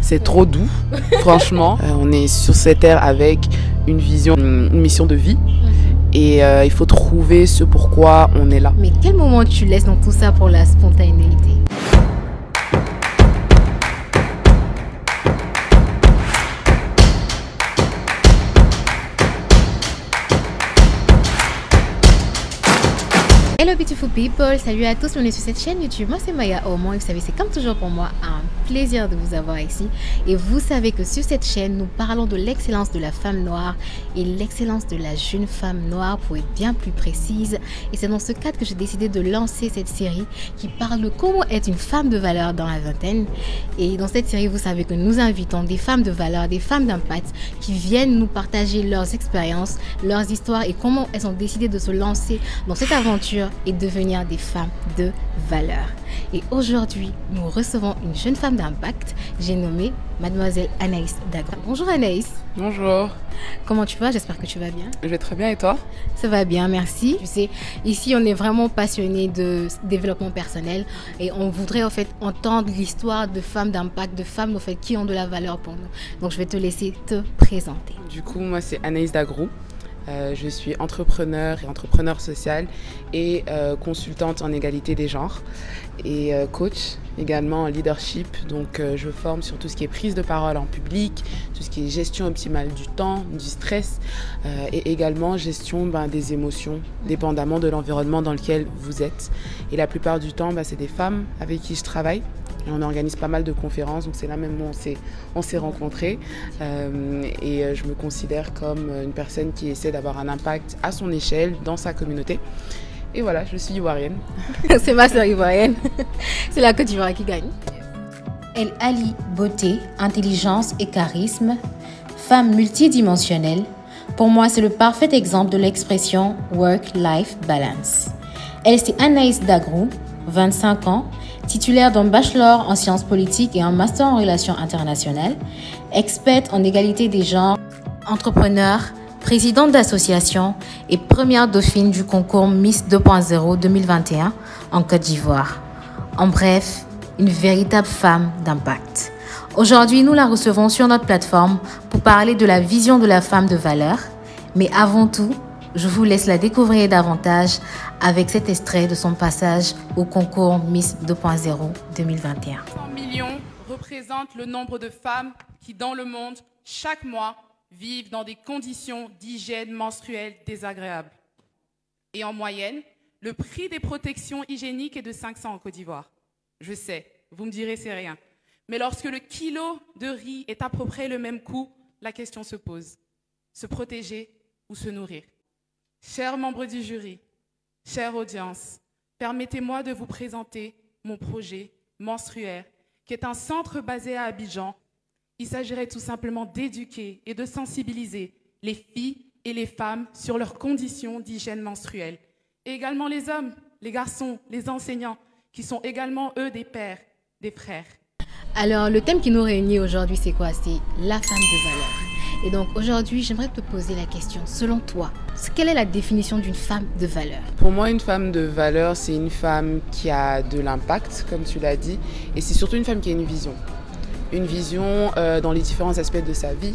C'est trop doux, franchement. On est sur cette terre avec une vision, une mission de vie. Et il faut trouver ce pourquoi on est là. Mais quel moment tu laisses dans tout ça pour la spontanéité? Hello beautiful people, salut à tous, on est sur cette chaîne YouTube, moi c'est Maya Oman et vous savez c'est comme toujours pour moi un plaisir de vous avoir ici et vous savez que sur cette chaîne nous parlons de l'excellence de la femme noire et l'excellence de la jeune femme noire pour être bien plus précise et c'est dans ce cadre que j'ai décidé de lancer cette série qui parle de comment être une femme de valeur dans la vingtaine et dans cette série vous savez que nous invitons des femmes de valeur, des femmes d'impact qui viennent nous partager leurs expériences, leurs histoires et comment elles ont décidé de se lancer dans cette aventure et devenir des femmes de valeur. Et aujourd'hui, nous recevons une jeune femme d'impact, j'ai nommé Mademoiselle Anaïs Dagrou. Bonjour Anaïs. Bonjour. Comment tu vas? J'espère que tu vas bien. Je vais très bien et toi? Ça va bien, merci. Tu sais, ici on est vraiment passionné de développement personnel et on voudrait en fait entendre l'histoire de femmes d'impact, de femmes en fait qui ont de la valeur pour nous. Donc je vais te laisser te présenter. Du coup, moi c'est Anaïs Dagrou. Je suis entrepreneur et entrepreneur social et consultante en égalité des genres et coach également en leadership. Donc je forme sur tout ce qui est prise de parole en public, tout ce qui est gestion optimale du temps, du stress et également gestion des émotions dépendamment de l'environnement dans lequel vous êtes. Et la plupart du temps, c'est des femmes avec qui je travaille. Et on organise pas mal de conférences, donc c'est là même où on s'est rencontrés. Et je me considère comme une personne qui essaie d'avoir un impact à son échelle dans sa communauté. Et voilà, je suis ivoirienne. C'est ma sœur ivoirienne. C'est la Côte d'Ivoire qui gagne. Elle allie beauté, intelligence et charisme. Femme multidimensionnelle. Pour moi, c'est le parfait exemple de l'expression work-life balance. Elle, c'est Anaïs Dagrou, 25 ans, titulaire d'un bachelor en sciences politiques et un master en relations internationales, experte en égalité des genres, entrepreneur, présidente d'association et première dauphine du concours Miss 2.0 2021 en Côte d'Ivoire. En bref, une véritable femme d'impact. Aujourd'hui, nous la recevons sur notre plateforme pour parler de la vision de la femme de valeur. Mais avant tout, je vous laisse la découvrir davantage avec cet extrait de son passage au concours Miss 2.0 2021. 100 millions représente le nombre de femmes qui, dans le monde, chaque mois, vivent dans des conditions d'hygiène menstruelle désagréables. Et en moyenne, le prix des protections hygiéniques est de 500 en Côte d'Ivoire. Je sais, vous me direz c'est rien. Mais lorsque le kilo de riz est à peu près le même coût, la question se pose. Se protéger ou se nourrir? Chers membres du jury, chère audience, permettez-moi de vous présenter mon projet Menstruaire, qui est un centre basé à Abidjan. Il s'agirait tout simplement d'éduquer et de sensibiliser les filles et les femmes sur leurs conditions d'hygiène menstruelle. Et également les hommes, les garçons, les enseignants, qui sont également, eux, des pères, des frères. Alors, le thème qui nous réunit aujourd'hui, c'est quoi? C'est la femme de valeur. Et donc aujourd'hui, j'aimerais te poser la question, selon toi, quelle est la définition d'une femme de valeur? Pour moi, une femme de valeur, c'est une femme qui a de l'impact, comme tu l'as dit, et c'est surtout une femme qui a une vision. Une vision dans les différents aspects de sa vie,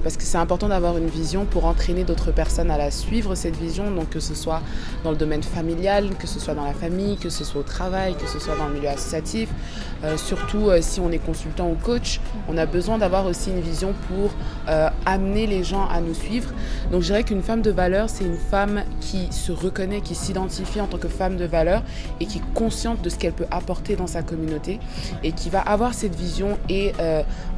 parce que c'est important d'avoir une vision pour entraîner d'autres personnes à la suivre, cette vision, donc que ce soit dans le domaine familial, que ce soit dans la famille, que ce soit au travail, que ce soit dans le milieu associatif. Surtout si on est consultant ou coach, on a besoin d'avoir aussi une vision pour amener les gens à nous suivre. Donc je dirais qu'une femme de valeur, c'est une femme qui se reconnaît, qui s'identifie en tant que femme de valeur et qui est consciente de ce qu'elle peut apporter dans sa communauté et qui va avoir cette vision et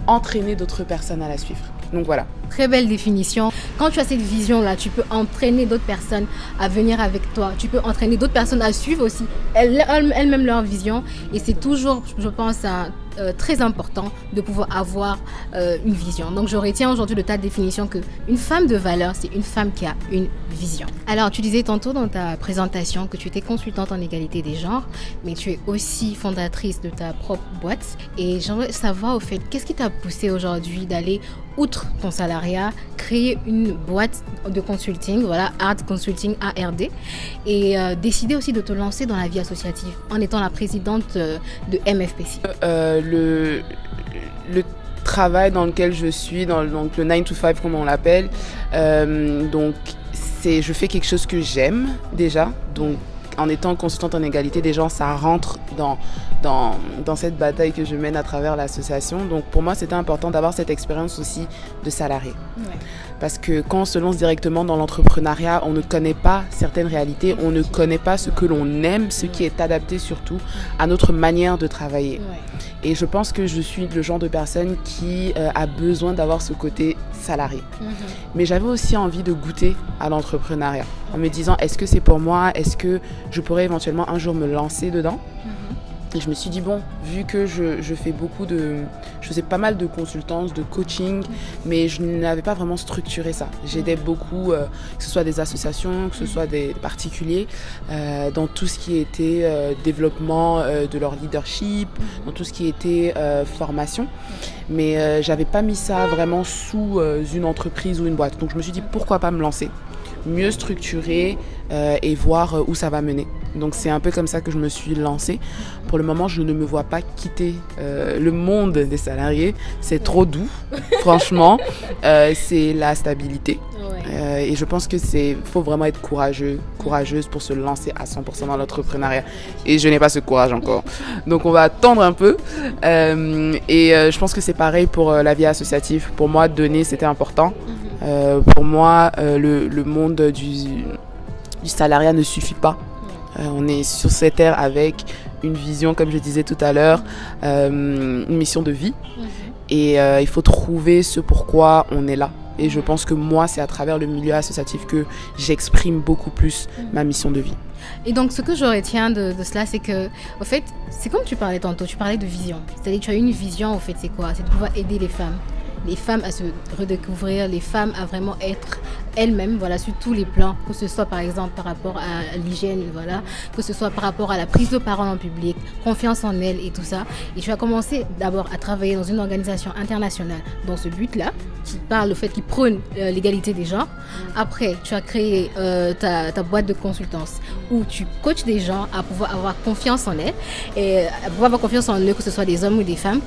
entraîner d'autres personnes à la suivre. Donc voilà. Très belle définition. Quand tu as cette vision-là, tu peux entraîner d'autres personnes à venir avec toi. Tu peux entraîner d'autres personnes à suivre aussi elles-mêmes leur vision. Et c'est toujours, je pense, très important de pouvoir avoir une vision. Donc je retiens aujourd'hui de ta définition qu'une femme de valeur, c'est une femme qui a une vision. Alors tu disais tantôt dans ta présentation que tu étais consultante en égalité des genres, mais tu es aussi fondatrice de ta propre boîte. Et j'aimerais savoir au fait, qu'est-ce qui t'a poussé aujourd'hui d'aller outre ton salariat, créer une boîte de consulting, voilà, Art Consulting ARD, et décider aussi de te lancer dans la vie associative en étant la présidente de MFPC. le travail dans lequel je suis, donc le 9 to 5 comme on l'appelle, donc je fais quelque chose que j'aime déjà, donc en étant consultante en égalité des genres, ça rentre dans cette bataille que je mène à travers l'association. Donc pour moi, c'était important d'avoir cette expérience aussi de salarié. Ouais. Parce que quand on se lance directement dans l'entrepreneuriat, on ne connaît pas certaines réalités, on ne connaît pas ce que l'on aime, ce qui est adapté surtout à notre manière de travailler. Ouais. Et je pense que je suis le genre de personne qui a besoin d'avoir ce côté salarié. Mais j'avais aussi envie de goûter à l'entrepreneuriat en me disant, est-ce que c'est pour moi? Est-ce que je pourrais éventuellement un jour me lancer dedans? Et je me suis dit, bon, vu que je faisais pas mal de consultance, de coaching, mais je n'avais pas vraiment structuré ça. J'aidais beaucoup, que ce soit des associations, que ce soit des particuliers, dans tout ce qui était développement de leur leadership, dans tout ce qui était formation. Mais j'avais pas mis ça vraiment sous une entreprise ou une boîte. Donc je me suis dit, pourquoi pas me lancer? Mieux structurer et voir où ça va mener. Donc c'est un peu comme ça que je me suis lancée. Pour le moment, je ne me vois pas quitter le monde des salariés. C'est trop doux, franchement. C'est la stabilité. Ouais. Et je pense que faut vraiment être courageuse pour se lancer à 100% dans l'entrepreneuriat. Et je n'ai pas ce courage encore. Donc on va attendre un peu. Je pense que c'est pareil pour la vie associative. Pour moi, donner, c'était important. Pour moi, le monde du salariat ne suffit pas. On est sur cette terre avec une vision, comme je disais tout à l'heure, une mission de vie. Et il faut trouver ce pourquoi on est là. Et je pense que moi, c'est à travers le milieu associatif que j'exprime beaucoup plus ma mission de vie. Et donc, ce que je retiens de cela, c'est que, au fait, c'est comme tu parlais tantôt, tu parlais de vision. C'est-à-dire que tu as une vision, au fait, c'est quoi? C'est de pouvoir aider les femmes à se redécouvrir, les femmes à vraiment être elles-mêmes, voilà, sur tous les plans, que ce soit par exemple par rapport à l'hygiène, voilà, que ce soit par rapport à la prise de parole en public, confiance en elles et tout ça. Et tu as commencé d'abord à travailler dans une organisation internationale dans ce but-là, qui parle au fait, qui prône l'égalité des genres. Après, tu as créé ta boîte de consultance où tu coaches des gens à pouvoir avoir confiance en elles et à pouvoir avoir confiance en eux, que ce soit des hommes ou des femmes.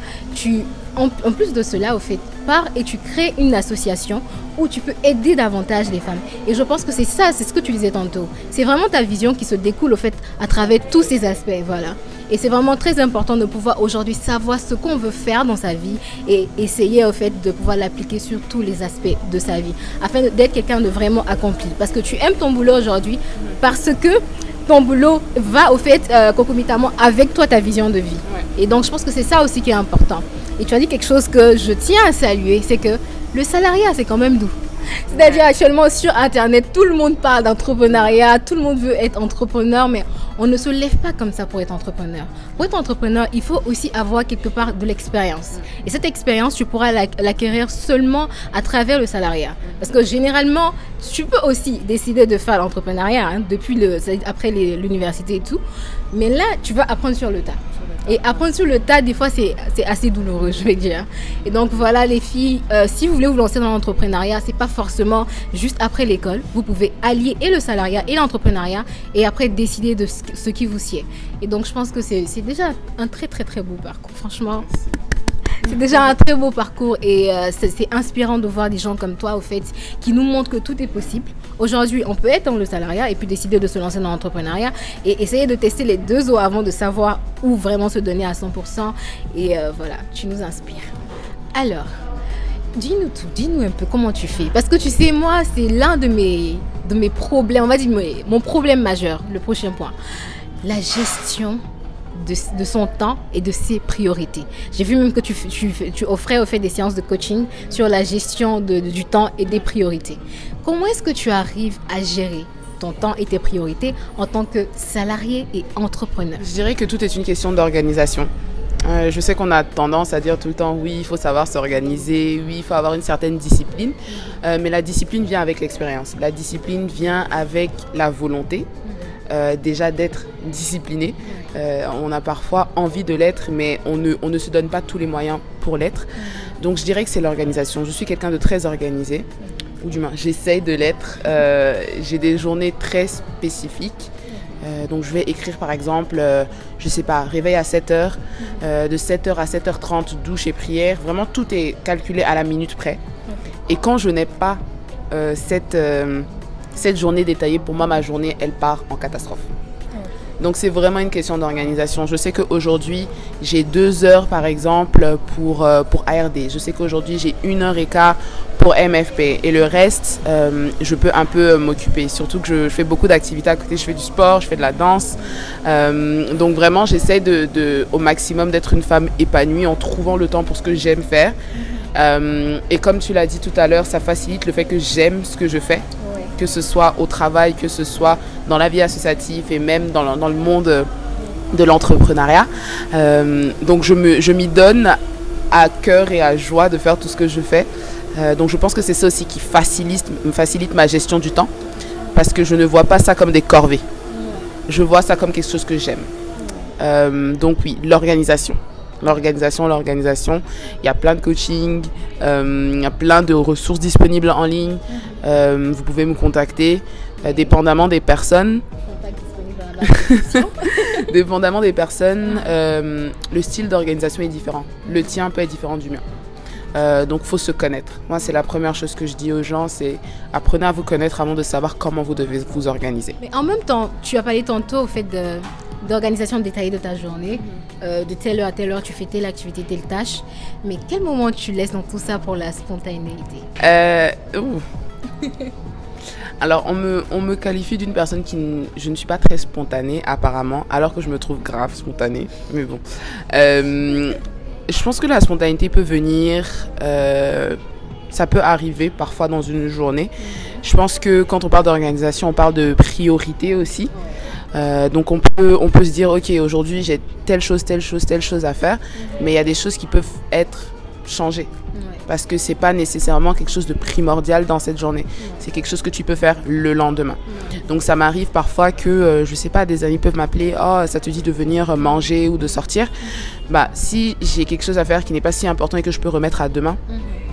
En plus de cela, au fait, pars et tu crées une association où tu peux aider davantage les femmes. Et je pense que c'est ça, c'est ce que tu disais tantôt. C'est vraiment ta vision qui se découle au fait à travers tous ces aspects, voilà. Et c'est vraiment très important de pouvoir aujourd'hui savoir ce qu'on veut faire dans sa vie et essayer au fait de pouvoir l'appliquer sur tous les aspects de sa vie afin d'être quelqu'un de vraiment accompli. Parce que tu aimes ton boulot aujourd'hui parce que ton boulot va au fait concomitamment avec toi, ta vision de vie. Ouais. Et donc je pense que c'est ça aussi qui est important. Et tu as dit quelque chose que je tiens à saluer, c'est que le salariat, c'est quand même doux. C'est-à-dire actuellement sur Internet, tout le monde parle d'entrepreneuriat, tout le monde veut être entrepreneur, mais on ne se lève pas comme ça pour être entrepreneur. Pour être entrepreneur, il faut aussi avoir quelque part de l'expérience. Et cette expérience, tu pourras l'acquérir seulement à travers le salariat. Parce que généralement, tu peux aussi décider de faire l'entrepreneuriat après l'université et tout, mais là, tu vas apprendre sur le tas. Et apprendre sur le tas, des fois, c'est assez douloureux, je vais dire. Et donc, voilà, les filles, si vous voulez vous lancer dans l'entrepreneuriat, c'est pas forcément juste après l'école. Vous pouvez allier et le salariat et l'entrepreneuriat et après décider de ce qui vous sied. Et donc, je pense que c'est déjà un très, très, très beau parcours. Franchement, c'est déjà un très beau parcours et c'est inspirant de voir des gens comme toi, au fait, qui nous montrent que tout est possible. Aujourd'hui, on peut être dans le salariat et puis décider de se lancer dans l'entrepreneuriat et essayer de tester les deux eaux avant de savoir où vraiment se donner à 100%. Et voilà, tu nous inspires. Alors, dis-nous tout, dis-nous un peu comment tu fais. Parce que tu sais, moi, c'est l'un de mes problèmes, on va dire mon problème majeur, le prochain point. La gestion de son temps et de ses priorités. J'ai vu même que tu offrais au fait des séances de coaching sur la gestion du temps et des priorités. Comment est-ce que tu arrives à gérer ton temps et tes priorités en tant que salarié et entrepreneur? Je dirais que tout est une question d'organisation. Je sais qu'on a tendance à dire tout le temps, oui, il faut savoir s'organiser, oui, il faut avoir une certaine discipline, mais la discipline vient avec l'expérience. La discipline vient avec la volonté. Déjà d'être discipliné. On a parfois envie de l'être, mais on ne se donne pas tous les moyens pour l'être. Donc je dirais que c'est l'organisation. Je suis quelqu'un de très organisé, ou du moins j'essaye de l'être. J'ai des journées très spécifiques Donc je vais écrire par exemple, je sais pas, réveil à 7h, de 7h à 7h30, douche et prière. Vraiment tout est calculé à la minute près. Et quand je n'ai pas cette journée détaillée, pour moi ma journée elle part en catastrophe. Donc c'est vraiment une question d'organisation. Je sais qu'aujourd'hui j'ai 2 heures par exemple pour ARD. Je sais qu'aujourd'hui j'ai 1h15 pour MFP et le reste je peux un peu m'occuper. Surtout que je fais beaucoup d'activités à côté. Je fais du sport, je fais de la danse. Donc vraiment j'essaie au maximum d'être une femme épanouie en trouvant le temps pour ce que j'aime faire. Et comme tu l'as dit tout à l'heure, ça facilite le fait que j'aime ce que je fais. Que ce soit au travail, que ce soit dans la vie associative et même dans le monde de l'entrepreneuriat. Donc je m'y donne à cœur et à joie de faire tout ce que je fais. Donc je pense que c'est ça aussi qui me facilite ma gestion du temps, parce que je ne vois pas ça comme des corvées. Je vois ça comme quelque chose que j'aime. Donc oui, l'organisation. Il y a plein de coaching, il y a plein de ressources disponibles en ligne. Vous pouvez me contacter, dépendamment des personnes. Dépendamment des personnes, le style d'organisation est différent. Le tien peut être différent du mien. Donc il faut se connaître. Moi, c'est la première chose que je dis aux gens, c'est apprenez à vous connaître avant de savoir comment vous devez vous organiser. Mais en même temps, tu as parlé tantôt au fait d'organisation détaillée de ta journée, de telle heure à telle heure tu fais telle activité, telle tâche, mais quel moment tu laisses dans tout ça pour la spontanéité? Alors on me qualifie d'une personne je ne suis pas très spontanée apparemment, alors que je me trouve grave spontanée, mais bon. Je pense que la spontanéité peut venir, ça peut arriver parfois dans une journée. Je pense que quand on parle d'organisation, on parle de priorité aussi. Donc on peut se dire ok, aujourd'hui j'ai telle chose à faire, mais il y a des choses qui peuvent être changées parce que c'est pas nécessairement quelque chose de primordial dans cette journée. C'est quelque chose que tu peux faire le lendemain. Donc ça m'arrive parfois que je sais pas, des amis peuvent m'appeler, oh ça te dit de venir manger ou de sortir. Bah si j'ai quelque chose à faire qui n'est pas si important et que je peux remettre à demain,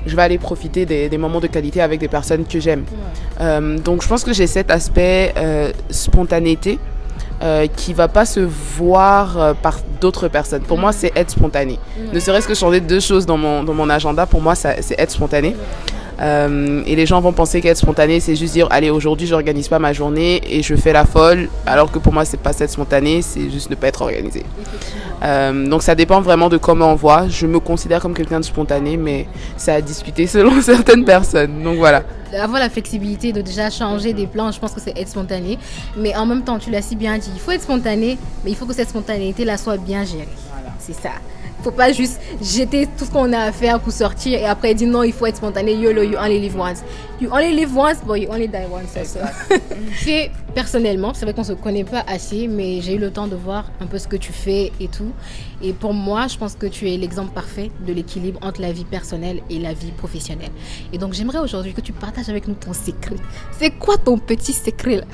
je vais aller profiter des moments de qualité avec des personnes que j'aime. Donc je pense que j'ai cet aspect spontanéité qui va pas se voir par d'autres personnes. Pour moi, c'est être spontané. Ne serait-ce que changer 2 choses dans mon agenda, pour moi, c'est être spontané. Et les gens vont penser qu'être spontané, c'est juste dire allez, aujourd'hui, j'organise pas ma journée et je fais la folle, alors que pour moi, c'est pas être spontané, c'est juste ne pas être organisé. Donc ça dépend vraiment de comment on voit. Je me considère comme quelqu'un de spontané, mais c'est à discuter selon certaines personnes. Donc voilà. Avoir la flexibilité de déjà changer des plans, je pense que c'est être spontané. Mais en même temps, tu l'as si bien dit, il faut être spontané, mais il faut que cette spontanéité-là soit bien gérée. Voilà. C'est ça. Il ne faut pas juste jeter tout ce qu'on a à faire pour sortir et après dire non, il faut être spontané. YOLO, you only live once. You only live once, but you only die once also. Et personnellement, c'est vrai qu'on ne se connaît pas assez, mais j'ai eu le temps de voir un peu ce que tu fais et tout. Et pour moi, je pense que tu es l'exemple parfait de l'équilibre entre la vie personnelle et la vie professionnelle. Et donc, j'aimerais aujourd'hui que tu partages avec nous ton secret. C'est quoi ton petit secret là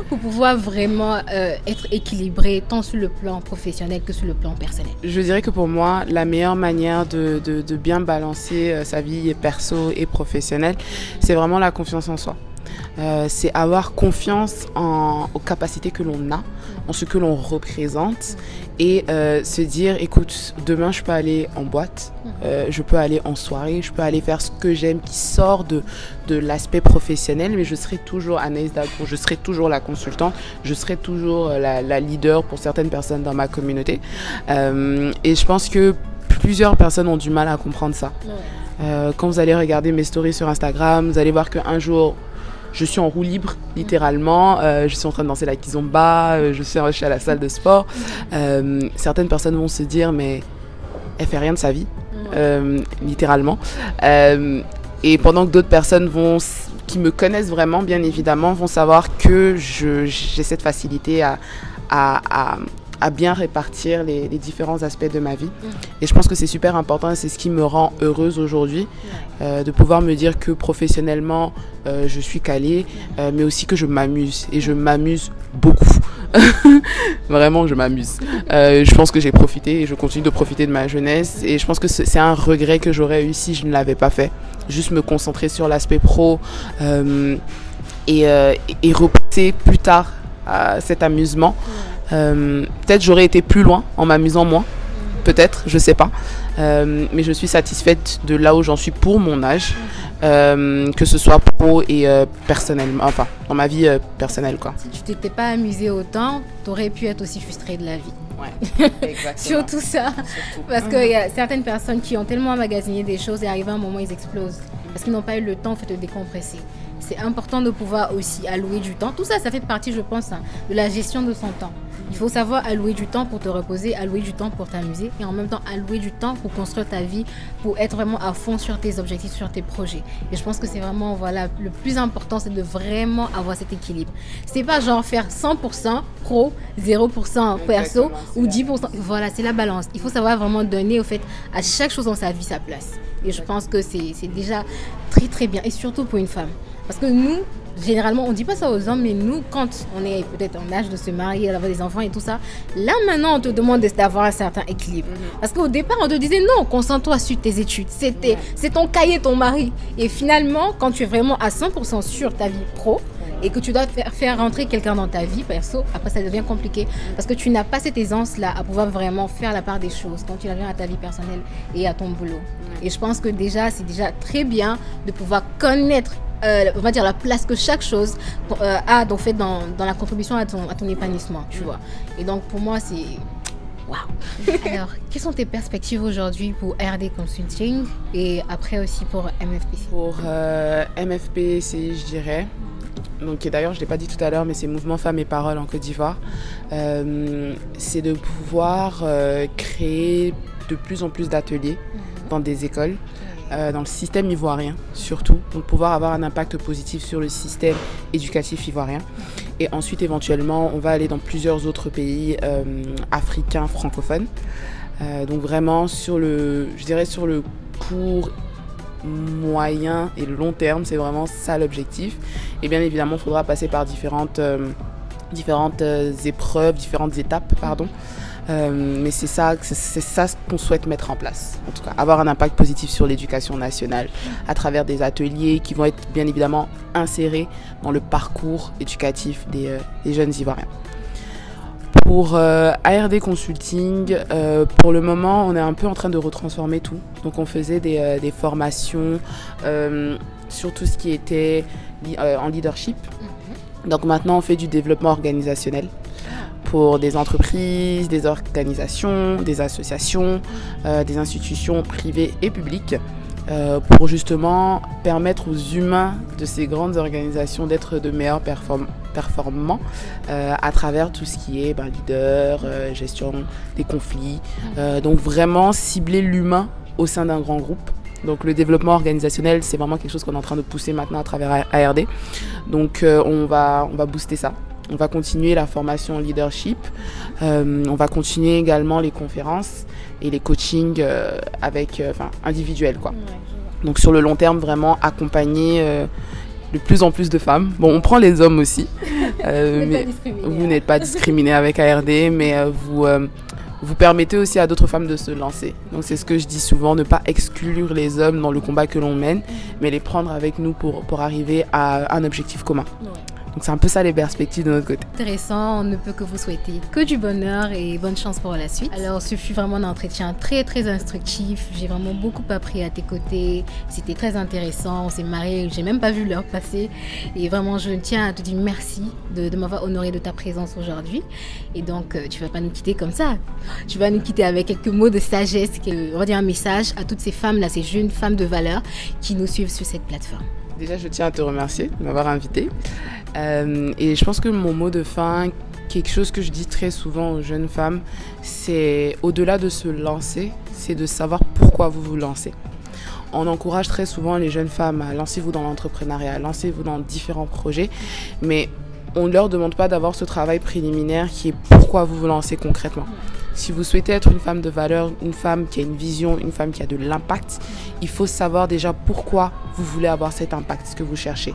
pour pouvoir vraiment être équilibré tant sur le plan professionnel que sur le plan personnel? Je dirais que pour moi, la meilleure manière de bien balancer sa vie perso et professionnelle, c'est vraiment la confiance en soi. C'est avoir confiance aux capacités que l'on a, en ce que l'on représente et se dire écoute, demain je peux aller en boîte, je peux aller en soirée, je peux aller faire ce que j'aime qui sort de l'aspect professionnel, mais je serai toujours Anaïs Dagour, je serai toujours la consultante, je serai toujours la leader pour certaines personnes dans ma communauté. Et je pense que plusieurs personnes ont du mal à comprendre ça. Quand vous allez regarder mes stories sur Instagram, vous allez voir qu'un jour je suis en roue libre, littéralement. Je suis en train de danser la kizomba, je suis à la salle de sport. Certaines personnes vont se dire, mais elle fait rien de sa vie, littéralement. Et pendant que d'autres personnes qui me connaissent vraiment, bien évidemment, vont savoir que j'ai cette facilité à bien répartir les différents aspects de ma vie. Et je pense que c'est super important et c'est ce qui me rend heureuse aujourd'hui, de pouvoir me dire que professionnellement, je suis calée, mais aussi que je m'amuse. Et je m'amuse beaucoup. Vraiment, je m'amuse. Je pense que j'ai profité et je continue de profiter de ma jeunesse. Et je pense que c'est un regret que j'aurais eu si je ne l'avais pas fait. Juste me concentrer sur l'aspect pro et repousser plus tard à cet amusement. Peut-être j'aurais été plus loin en m'amusant moins. Peut-être, je sais pas. Mais je suis satisfaite de là où j'en suis pour mon âge, que ce soit pro et personnellement, enfin, dans ma vie personnelle, quoi. Si tu t'étais pas amusé autant, tu aurais pu être aussi frustrée de la vie. Ouais, exactement. Surtout ça. Surtout. Parce qu'il y a certaines personnes qui ont tellement emmagasiné des choses et arrivé à un moment, ils explosent. Parce qu'ils n'ont pas eu le temps en fait, de décompresser. C'est important de pouvoir aussi allouer du temps. Tout ça, ça fait partie, je pense, de la gestion de son temps. Il faut savoir allouer du temps pour te reposer, allouer du temps pour t'amuser et en même temps allouer du temps pour construire ta vie, pour être vraiment à fond sur tes objectifs, sur tes projets. Et je pense que c'est vraiment, voilà, le plus important, c'est de vraiment avoir cet équilibre. C'est pas genre faire 100% pro, 0% perso ou 10%. Voilà, c'est la balance. Il faut savoir vraiment donner, au fait, à chaque chose dans sa vie sa place. Et je pense que c'est déjà très, très bien. Et surtout pour une femme. Parce que nous, généralement, on ne dit pas ça aux hommes, mais nous, quand on est peut-être en âge de se marier, d'avoir des enfants et tout ça, là maintenant, on te demande d'avoir un certain équilibre. Parce qu'au départ, on te disait non, concentre-toi sur tes études. C'est ton cahier, ton mari. Et finalement, quand tu es vraiment à 100% sur ta vie pro et que tu dois faire rentrer quelqu'un dans ta vie perso, après ça devient compliqué. Parce que tu n'as pas cette aisance-là à pouvoir vraiment faire la part des choses quand tu la viens à ta vie personnelle et à ton boulot. Et je pense que déjà, c'est déjà très bien de pouvoir connaître on va dire la place que chaque chose a donc fait dans la contribution à ton épanouissement, tu vois. Et donc pour moi c'est waouh. Alors, quelles sont tes perspectives aujourd'hui pour RD Consulting et après aussi pour MFPC? Pour MFPC, je dirais. Donc d'ailleurs, je ne l'ai pas dit tout à l'heure, mais c'est Mouvement Femmes et Paroles en Côte d'Ivoire. C'est de pouvoir créer de plus en plus d'ateliers dans des écoles. Dans le système ivoirien surtout, donc pouvoir avoir un impact positif sur le système éducatif ivoirien. Et ensuite, éventuellement, on va aller dans plusieurs autres pays africains francophones. Donc vraiment, je dirais sur le court, moyen et long terme, c'est vraiment ça l'objectif. Et bien évidemment, il faudra passer par différentes épreuves, différentes étapes, pardon. Mais c'est ça qu'on souhaite mettre en place, en tout cas avoir un impact positif sur l'éducation nationale à travers des ateliers qui vont être bien évidemment insérés dans le parcours éducatif des jeunes Ivoiriens. Pour ARD Consulting, pour le moment on est un peu en train de retransformer tout, donc on faisait des formations sur tout ce qui était en leadership, donc maintenant on fait du développement organisationnel pour des entreprises, des organisations, des associations, des institutions privées et publiques, pour justement permettre aux humains de ces grandes organisations d'être de meilleurs performants à travers tout ce qui est leader, gestion des conflits. Donc vraiment cibler l'humain au sein d'un grand groupe. Donc le développement organisationnel, c'est vraiment quelque chose qu'on est en train de pousser maintenant à travers ARD. Donc on va booster ça. On va continuer la formation leadership, on va continuer également les conférences et les coachings individuels, quoi. Donc sur le long terme, vraiment accompagner de plus en plus de femmes. Bon, on prend les hommes aussi, mais vous n'êtes pas discriminés avec ARD, mais vous permettez aussi à d'autres femmes de se lancer. Donc c'est ce que je dis souvent, ne pas exclure les hommes dans le combat que l'on mène, mais les prendre avec nous pour arriver à un objectif commun. Donc c'est un peu ça les perspectives de notre côté. Intéressant, on ne peut que vous souhaiter que du bonheur et bonne chance pour la suite. Alors ce fut vraiment un entretien très très instructif, j'ai vraiment beaucoup appris à tes côtés, c'était très intéressant, on s'est marré, j'ai même pas vu l'heure passer et vraiment je tiens à te dire merci de m'avoir honoré de ta présence aujourd'hui. Et donc tu vas pas nous quitter comme ça, tu vas nous quitter avec quelques mots de sagesse, on va dire un message à toutes ces femmes là, ces jeunes femmes de valeur qui nous suivent sur cette plateforme. Déjà, je tiens à te remercier de m'avoir invitée. Et je pense que mon mot de fin, quelque chose que je dis très souvent aux jeunes femmes, c'est au-delà de se lancer, c'est de savoir pourquoi vous vous lancez. On encourage très souvent les jeunes femmes à lancez-vous dans l'entrepreneuriat, lancez-vous dans différents projets, mais on ne leur demande pas d'avoir ce travail préliminaire qui est pourquoi vous vous lancez concrètement. Si vous souhaitez être une femme de valeur, une femme qui a une vision, une femme qui a de l'impact, il faut savoir déjà pourquoi vous voulez avoir cet impact, ce que vous cherchez.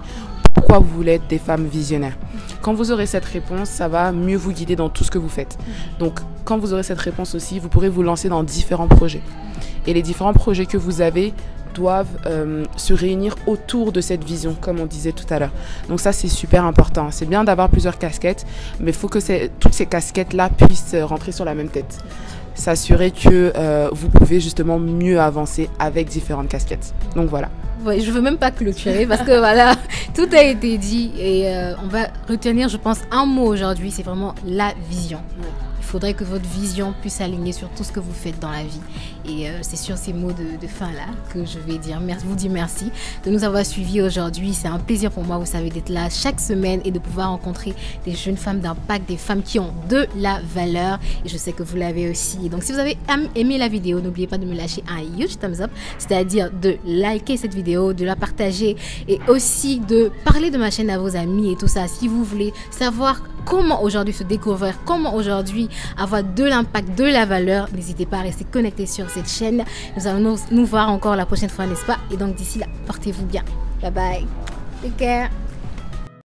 Pourquoi vous voulez être des femmes visionnaires. Quand vous aurez cette réponse, ça va mieux vous guider dans tout ce que vous faites. Donc, quand vous aurez cette réponse aussi, vous pourrez vous lancer dans différents projets. Et les différents projets que vous avez doivent se réunir autour de cette vision, comme on disait tout à l'heure. Donc ça, c'est super important. C'est bien d'avoir plusieurs casquettes, mais il faut que toutes ces casquettes-là puissent rentrer sur la même tête. S'assurer que vous pouvez justement mieux avancer avec différentes casquettes. Donc voilà. Ouais, je veux même pas clôturer parce que voilà, tout a été dit et on va retenir, je pense, un mot aujourd'hui, c'est vraiment la vision. Ouais. Il faudrait que votre vision puisse s'aligner sur tout ce que vous faites dans la vie. Et c'est sur ces mots de fin-là que je vais vous dire merci de nous avoir suivis aujourd'hui. C'est un plaisir pour moi, vous savez, d'être là chaque semaine et de pouvoir rencontrer des jeunes femmes d'impact, des femmes qui ont de la valeur. Et je sais que vous l'avez aussi. Et donc, si vous avez aimé la vidéo, n'oubliez pas de me lâcher un huge thumbs up, c'est-à-dire de liker cette vidéo, de la partager et aussi de parler de ma chaîne à vos amis et tout ça. Si vous voulez savoir comment aujourd'hui se découvrir, comment aujourd'hui avoir de l'impact, de la valeur, n'hésitez pas à rester connecté sur cette chaîne. Nous allons nous voir encore la prochaine fois, n'est-ce pas? Et donc d'ici là, portez-vous bien. Bye bye. Take care.